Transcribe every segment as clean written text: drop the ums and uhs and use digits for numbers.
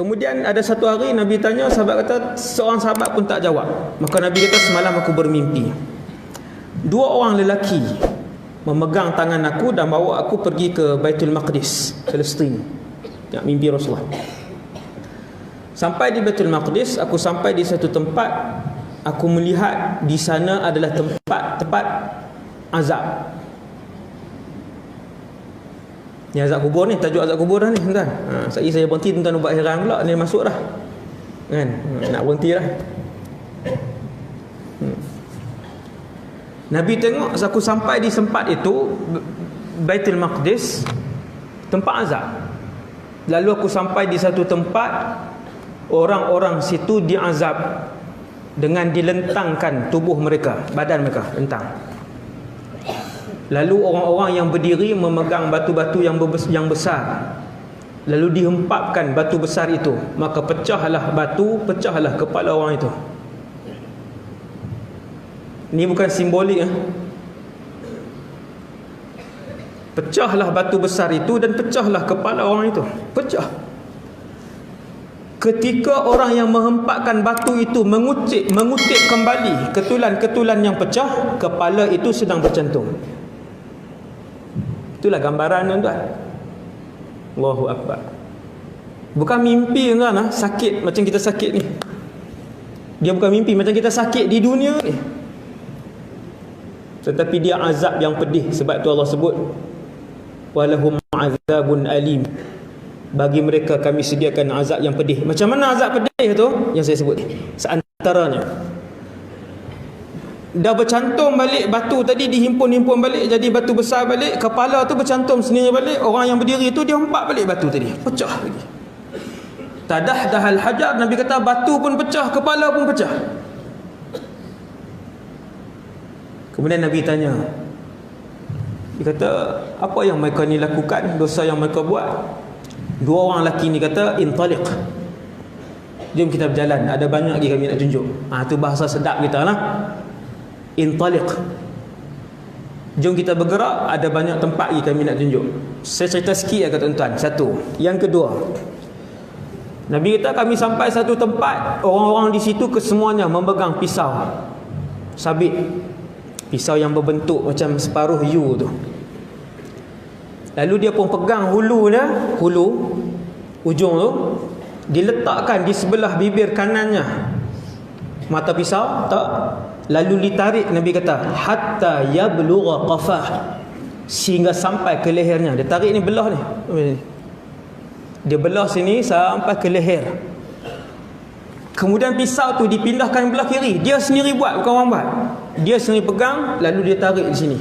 Kemudian ada satu hari Nabi tanya, sahabat kata, seorang sahabat pun tak jawab. Maka Nabi kata, semalam aku bermimpi. Dua orang lelaki memegang tangan aku dan bawa aku pergi ke Baitul Maqdis, Palestin. Ya, mimpi Rasulullah. Sampai di Baitul Maqdis, aku sampai di satu tempat, aku melihat di sana adalah tempat azab. Ni azab kubur ni, tajuk azab kubur dah ni tuan. Saya berhenti tuan buat heran pula, ni masuk dah. Kan? Nak berhenti dah. Nabi tengok aku sampai di tempat itu, Baitul Maqdis, tempat azab. Lalu aku sampai di satu tempat, orang-orang situ diazab dengan dilentangkan tubuh mereka, badan mereka lentang. Lalu orang-orang yang berdiri memegang batu-batu yang besar. Lalu dihempapkan batu besar itu, maka pecahlah batu, pecahlah kepala orang itu. Ini bukan simbolik. Pecahlah batu besar itu dan pecahlah kepala orang itu. Pecah. Ketika orang yang menghempakkan batu itu mengutip kembali ketulan-ketulan yang pecah, kepala itu sedang bercantum. Itulah gambaran tuan. Allahu Akbar. Bukan mimpi tuan, sakit macam kita sakit ni. Dia bukan mimpi macam kita sakit di dunia ni. Tetapi dia azab yang pedih. Sebab tu Allah sebut, walahum azabun alim. Bagi mereka kami sediakan azab yang pedih. Macam mana azab pedih tu? Yang saya sebut ni, seantaranya dah bercantum balik batu tadi, dihimpun-himpun balik jadi batu besar balik, kepala tu bercantum sendiri balik. Orang yang berdiri tu dia hempak balik batu tadi, pecah lagi. Tadahdahal hajar, Nabi kata batu pun pecah, kepala pun pecah. Kemudian Nabi tanya, dia kata, apa yang mereka ni lakukan, dosa yang mereka buat? Dua orang lelaki ni kata, intaliq, jom kita berjalan, ada banyak lagi kami nak tunjuk. Tu bahasa sedap kita lah. Intaliq, jom kita bergerak, ada banyak tempat lagi kami nak tunjuk. Saya cerita sikit kata tuan-tuan. Satu. Yang kedua, Nabi kata kami sampai satu tempat, orang-orang di situ kesemuanya memegang pisau sabit, pisau yang berbentuk macam separuh U tu. Lalu dia pun pegang hulu ujung tu, diletakkan di sebelah bibir kanannya mata pisau, tak, lalu ditarik, Nabi kata hatta yablugha qafah, sehingga sampai ke lehernya. Dia tarik ni, belah ni, dia belah sini sampai ke leher. Kemudian pisau tu dipindahkan belah kiri, dia sendiri buat, bukan orang buat. Dia sendiri pegang, lalu dia tarik di sini,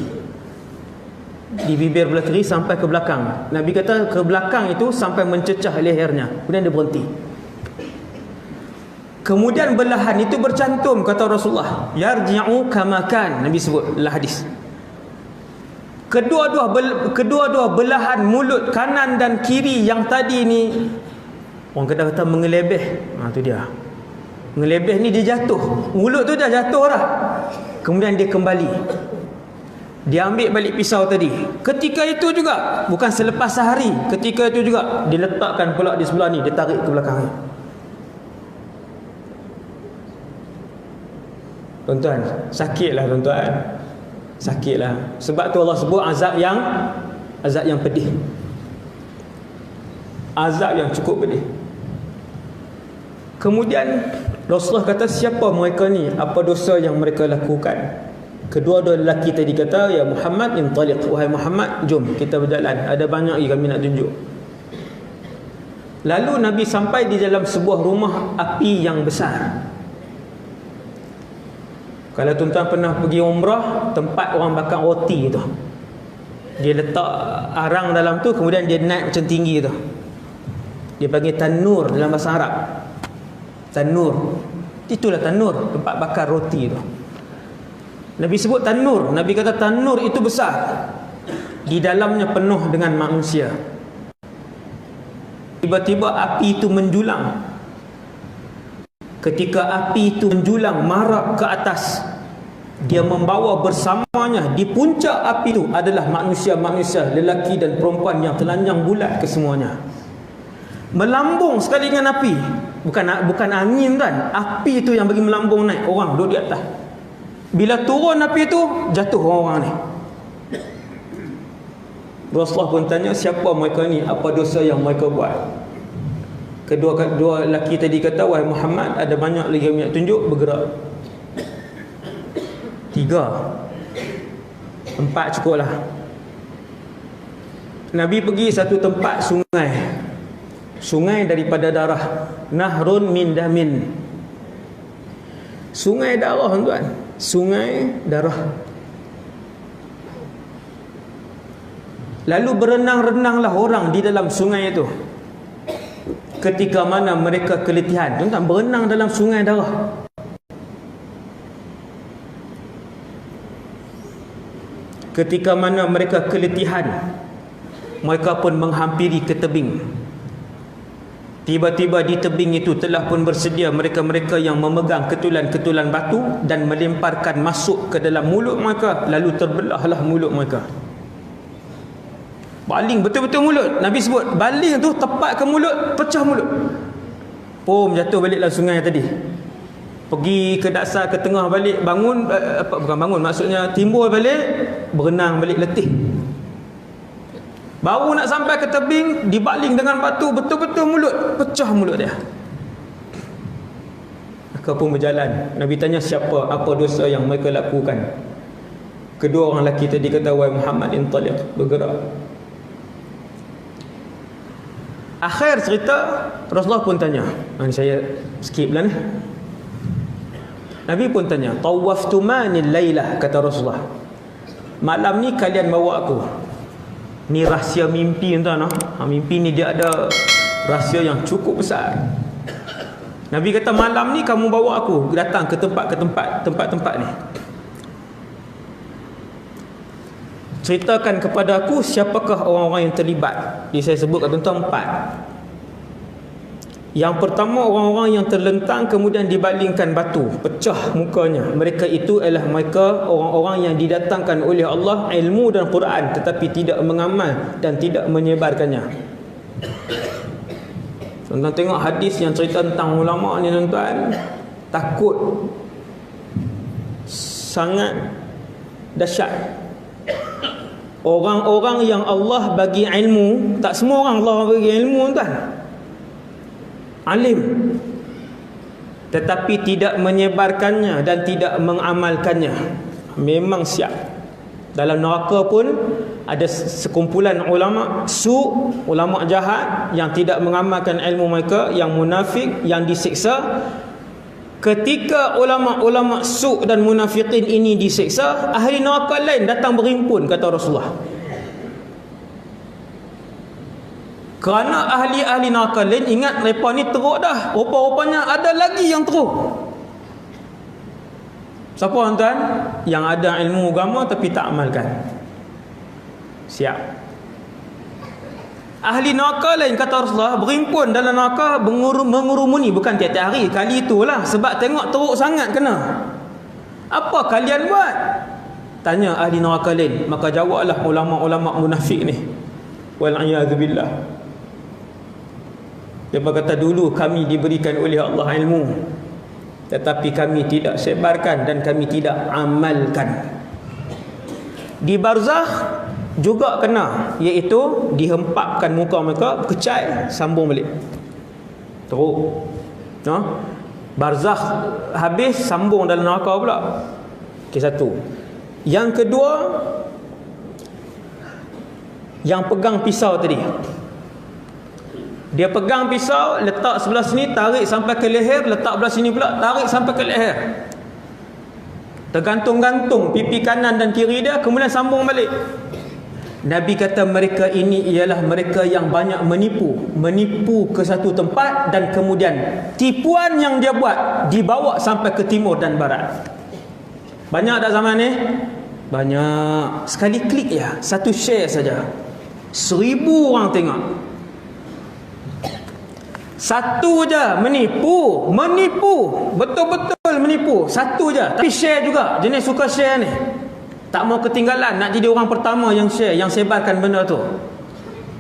di bibir belah kiri sampai ke belakang. Nabi kata ke belakang itu sampai mencecah lehernya. Kemudian dia berhenti. Kemudian belahan itu bercantum, kata Rasulullah, yarji'u kama kan. Nabi sebut dalam hadis, kedua-dua belahan mulut kanan dan kiri yang tadi ni, orang kata mengelebeh. Tu dia, mengelebeh ni dia jatuh, mulut tu dah jatuh dah. Kemudian dia kembali, dia ambil balik pisau tadi. Ketika itu juga, bukan selepas sehari, ketika itu juga diletakkan pula di sebelah ni, dia tarik ke belakang ni. Tuan-tuan, sakitlah tuan-tuan, sakitlah. Sebab tu Allah sebut azab yang pedih, azab yang cukup pedih. Kemudian Rasulullah kata, siapa mereka ni, apa dosa yang mereka lakukan? Kedua-dua lelaki tadi kata, ya Muhammad, intaliq, wahai Muhammad, jom kita berjalan, ada banyak lagi kami nak tunjuk. Lalu Nabi sampai di dalam sebuah rumah api yang besar. Kalau tuan-tuan pernah pergi umrah, tempat orang bakar roti tu, dia letak arang dalam tu, kemudian dia naik macam tinggi tu, dia panggil tanur dalam bahasa Arab. Tanur, itulah tanur, tempat bakar roti tu. Nabi sebut tanur. Nabi kata tanur itu besar, di dalamnya penuh dengan manusia. Tiba-tiba api itu menjulang. Ketika api itu menjulang marak ke atas, dia membawa bersamanya di puncak api itu adalah manusia-manusia, lelaki dan perempuan yang telanjang bulat kesemuanya. melambung sekali dengan api. Bukan angin kan, api tu yang bagi melambung naik, orang duduk di atas. Bila turun api tu, jatuh orang-orang ni. Rasulullah pun tanya, siapa mereka ni, apa dosa yang mereka buat? Kedua lelaki tadi kata, wahai Muhammad, ada banyak lagi yang minyak tunjuk, bergerak. 3 4 cukup lah. Nabi pergi satu tempat sungai daripada darah, nahrun min damin, sungai darah tuan, sungai darah. Lalu berenang-renanglah orang di dalam sungai itu. Ketika mana mereka keletihan, tuan, berenang dalam sungai darah. Ketika mana mereka keletihan, mereka pun menghampiri ke tebing. Tiba-tiba di tebing itu telah pun bersedia mereka-mereka yang memegang ketulan-ketulan batu dan melemparkan masuk ke dalam mulut mereka, lalu terbelahlah mulut mereka. Baling betul-betul mulut. Nabi sebut baling tu tepat ke mulut, pecah mulut. Pom, jatuh baliklah sungai tadi. Pergi ke dasar, ke tengah balik, bangun, bukan bangun, maksudnya timbul balik, berenang balik, letih. Baru nak sampai ke tebing, dibaling dengan batu, betul-betul mulut, pecah mulut dia. Mereka pun berjalan. Nabi tanya, siapa, apa dosa yang mereka lakukan? Kedua orang lelaki tadi kata, wahai Muhammad, intaliq, bergerak. Akhir cerita, Rasulullah pun tanya, ini saya skip lah ni. Nabi pun tanya, tawaftumanil lailah, kata Rasulullah, malam ni kalian bawa aku. Ni rahsia mimpi tuan. Mimpi ni dia ada rahsia yang cukup besar. Nabi kata, malam ni kamu bawa aku datang ke tempat-tempat ni. Ceritakan kepada aku siapakah orang-orang yang terlibat. Jadi saya sebut tuan-tuan 4. Yang pertama, orang-orang yang terlentang kemudian dibalingkan batu, pecah mukanya. Mereka itu adalah mereka orang-orang yang didatangkan oleh Allah ilmu dan Quran, tetapi tidak mengamal dan tidak menyebarkannya. Tuan-tuan tengok hadis yang cerita tentang ulama ni tuan-tuan, takut sangat dahsyat. Orang-orang yang Allah bagi ilmu, tak semua orang Allah bagi ilmu tuan, alim, tetapi tidak menyebarkannya dan tidak mengamalkannya, memang siap. Dalam neraka pun ada sekumpulan ulama su', ulama jahat yang tidak mengamalkan ilmu mereka, yang munafik, yang disiksa. Ketika ulama-ulama su' dan munafikin ini disiksa, ahli neraka lain datang berhimpun, kata Rasulullah. Kerana ahli-ahli neraka lain ingat mereka ni teruk dah, rupa-rupanya ada lagi yang teruk. Siapa tuan? Yang ada ilmu agama tapi tak amalkan. Siap. Ahli neraka lain, kata Rasulullah, berhimpun dalam neraka, mengurumuni, bukan tiap-tiap hari, kali itulah, sebab tengok teruk sangat kena. Apa kalian buat? Tanya ahli neraka lain. Maka jawablah ulama-ulama munafik ni, wal'iyadzubillah. Dia berkata, dulu kami diberikan oleh Allah ilmu, tetapi kami tidak sebarkan dan kami tidak amalkan. Di barzakh juga kena, iaitu dihempapkan muka mereka, kecai, sambung balik. Teruk. Barzakh habis, sambung dalam neraka pula. Okey, satu. Yang kedua, yang pegang pisau tadi, dia pegang pisau, letak sebelah sini, tarik sampai ke leher, letak sebelah sini pula, tarik sampai ke leher, tergantung-gantung pipi kanan dan kiri dia, kemudian sambung balik. Nabi kata mereka ini ialah mereka yang banyak menipu ke satu tempat, dan kemudian tipuan yang dia buat dibawa sampai ke timur dan barat. Banyak tak zaman ni? Banyak. Sekali klik ya, satu share saja, 1000 orang tengok. Satu je menipu, betul-betul menipu. Satu je, tapi share juga. Jenis suka share ni, tak mau ketinggalan, nak jadi orang pertama yang share, yang sebarkan benda tu.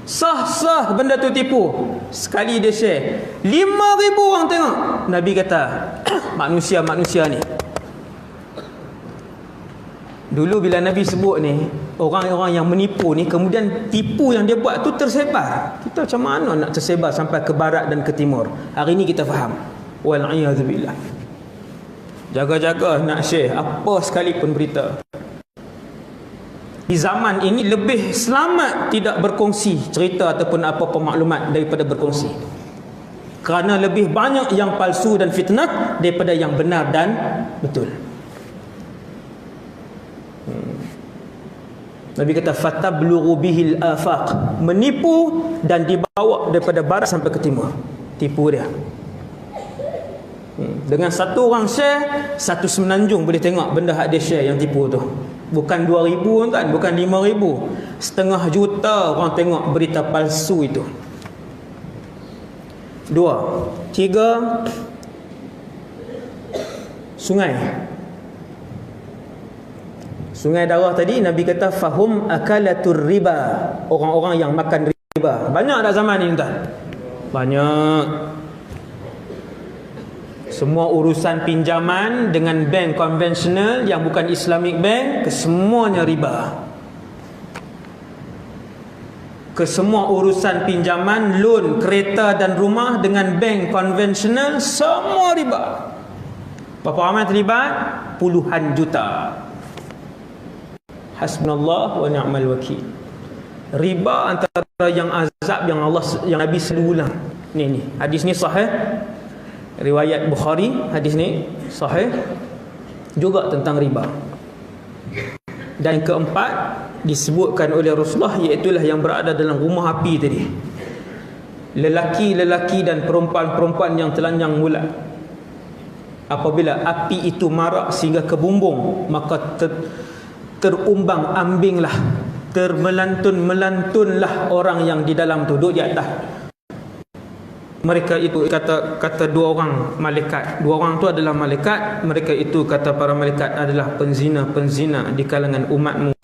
Sah-sah benda tu tipu. Sekali dia share, 5,000 orang tengok. Nabi kata, manusia-manusia ni. Dulu bila Nabi sebut ni, orang-orang yang menipu ni, kemudian tipu yang dia buat tu tersebar. Kita macam mana nak tersebar sampai ke barat dan ke timur? Hari ni kita faham. Wal'iyadzubillah. Jaga-jaga nak share apa sekalipun berita. Di zaman ini lebih selamat tidak berkongsi cerita ataupun apa-apa maklumat daripada berkongsi. Kerana lebih banyak yang palsu dan fitnah daripada yang benar dan betul. Nabi kata fatablughu bihil afaq, menipu dan dibawa daripada barat sampai ke timur. Tipu dia. Dengan satu orang share, satu semenanjung boleh tengok benda hak dia share yang tipu tu. Bukan 2,000 kan, bukan 5,000. 500,000 orang tengok berita palsu itu. 2, 3, sungai. Sungai darah tadi Nabi kata fahum akalatur riba, orang-orang yang makan riba. Banyak dah zaman ni tuan. Banyak. Semua urusan pinjaman dengan bank konvensional yang bukan Islamic bank, kesemuanya riba. Kesemua urusan pinjaman, loan, kereta dan rumah dengan bank konvensional, semua riba. Berapa ramai terlibat? Puluhan juta. Hasbunallah wa ni'mal wakil. Riba antara yang azab yang Nabi selalu ulang. Ni hadis ni sahih. Riwayat Bukhari, hadis ni sahih. Juga tentang riba. Dan keempat disebutkan oleh Rasulullah, iaitu yang berada dalam rumah api tadi. Lelaki-lelaki dan perempuan-perempuan yang telanjang bulat. Apabila api itu marak sehingga ke bumbung, maka terumbang ambinglah, termelantun-melantunlah orang yang di dalam tu, duduk di atas. Mereka itu kata dua orang malaikat. Dua orang tu adalah malaikat. Mereka itu kata para malaikat adalah penzina-penzina di kalangan umatmu